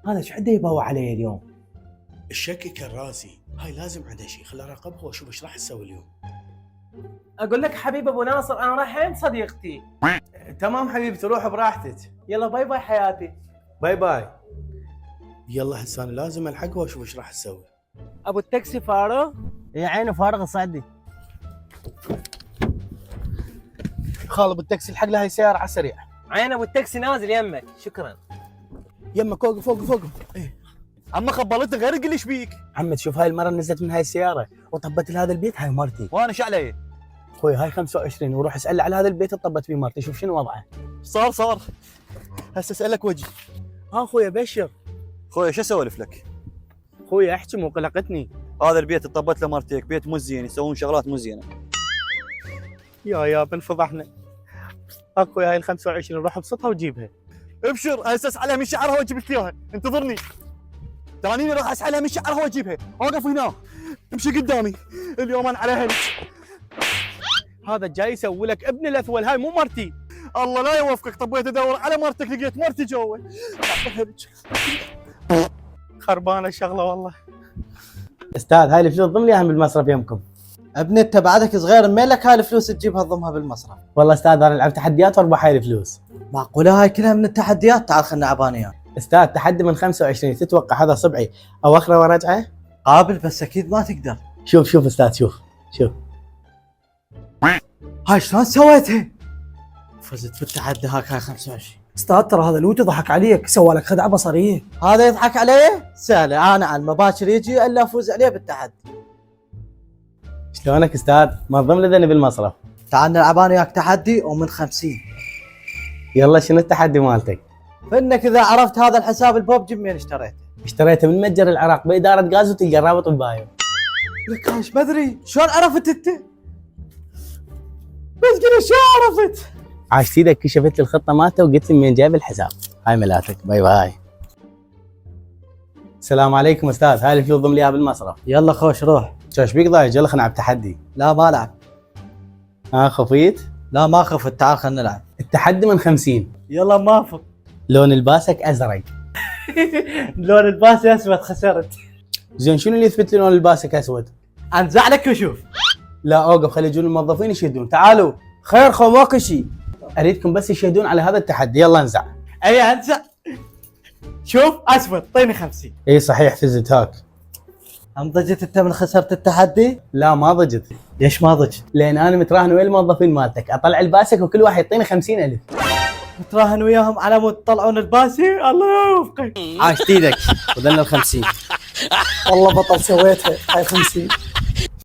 هذا شو حده يبوع علي اليوم؟ الشك كراسي، هاي لازم عنده شيء، خل اراقبها واشوف ايش راح تسوي اليوم. اقول لك حبيب ابو ناصر انا رايح عند صديقتي. تمام حبيبتي، روح براحتك. يلا باي باي حياتي. باي باي. يلا هسه انا لازم الحقها واشوف ايش راح تسوي. ابو التاكسي فارغ؟ يا عيني فارغ صعدي. خالد التاكسي الحق لها السيارة على السريع. عين ابو التاكسي نازل يمك، شكرا. يمك اوقف اوقف اوقف. اما خبلتك غير قل ايش بيك؟ عمد شوف هاي المره نزلت من هاي السياره وطبت لهذا البيت، هاي مرتي. وانا شو علي؟ اخوي هاي 25 وروح اسال على هذا البيت طبت فيه مرتي، شوف شنو وضعه. صار هسه اسالك وجه. ها اخوي بشر. خويا شو اسولف لك؟ اخوي احكي مو قلقتني. هذا البيت طبت له مرتك، بيت مو زين، يسوون شغلات مو زينه. يا بنفضحنا. اخوي هاي ال 25 روح ابسطها وجيبها. ابشر هسه اسعلها من شعرها واجيب لك اياها، انتظرني. ترانيني راح اسعلها من شعرها واجيبها، اوقف هنا. امشي قدامي، اليوم انا على هلك. هذا جاي يسوي لك ابن الاثول، هاي مو مرتي. الله لا يوفقك، طبيت ادور على مرتك لقيت مرتي جوا. خربانه الشغله والله. استاذ هاي الفلوس ضم لي اياها بالمصرف يمكم. ابني انت بعدك صغير، مالك هاي الفلوس تجيبها تضمها بالمصرف؟ والله استاذ انا العب تحديات واربح هاي الفلوس. معقوله هاي كلها من التحديات؟ تعال خلنا عبانيات. استاذ تحدي من 25، تتوقع هذا صبعي او اخره وراجعه؟ قابل بس اكيد ما تقدر. شوف استاذ شوف. هاي شلون سويتها؟ فزت بالتحدي هاك هاي 25. استاذ ترى هذا لوتي ضحك عليك، سوى لك خدعه بصريه. هذا يضحك علي؟ سهله، انا على المباشر يجي الا افوز عليه بالتحدي. شلونك استاذ؟ ما تضم لي ذني بالمصرف. تعال نلعب انا وياك تحدي ومن 50. يلا شنو التحدي مالتك؟ فانك اذا عرفت هذا الحساب البوبجي منين اشتريته؟ اشتريته من متجر العراق باداره غاز وتلقى الرابط بالبايو. لك هاش ما ادري، شلون عرفت انت؟ بس قلت شو عرفت؟ عاش سيدك كشفت لي الخطه مالته وقلت لي منين جايب الحساب. هاي ملاتك، باي باي. السلام عليكم استاذ، هاي الفلوس ضم لي اياها بالمصرف. يلا خوش روح. ايش بيك ضايج؟ يلا خلينا نلعب تحدي. لا ما العب. خفيت؟ لا ما خفت، تعال خلنا نلعب. التحدي من 50. يلا موافق. لون الباسك ازرق. لون الباس اسود، خسرت. زين شنو اللي يثبت لي لون الباسك اسود؟ انزع لك وشوف. لا اوقف، خلي يجون الموظفين يشهدون. تعالوا. خير خو ماكو شيء. اريدكم بس يشهدون على هذا التحدي. يلا انزع. اي انزع. شوف اسود، طيني 50. اي صحيح فزت هاك. هم ضجت انت من خسرت التحدي؟ لا ما ضجت. ليش ما ضجت؟ لان انا متراهن ويا الموظفين مالتك، اطلع الباسك وكل واحد يعطيني 50,000. متراهن وياهم على مود تطلعون الباسي؟ الله يوفقك. عاش ايدك. وذلنا ال 50. والله بطل سويتها هاي 50.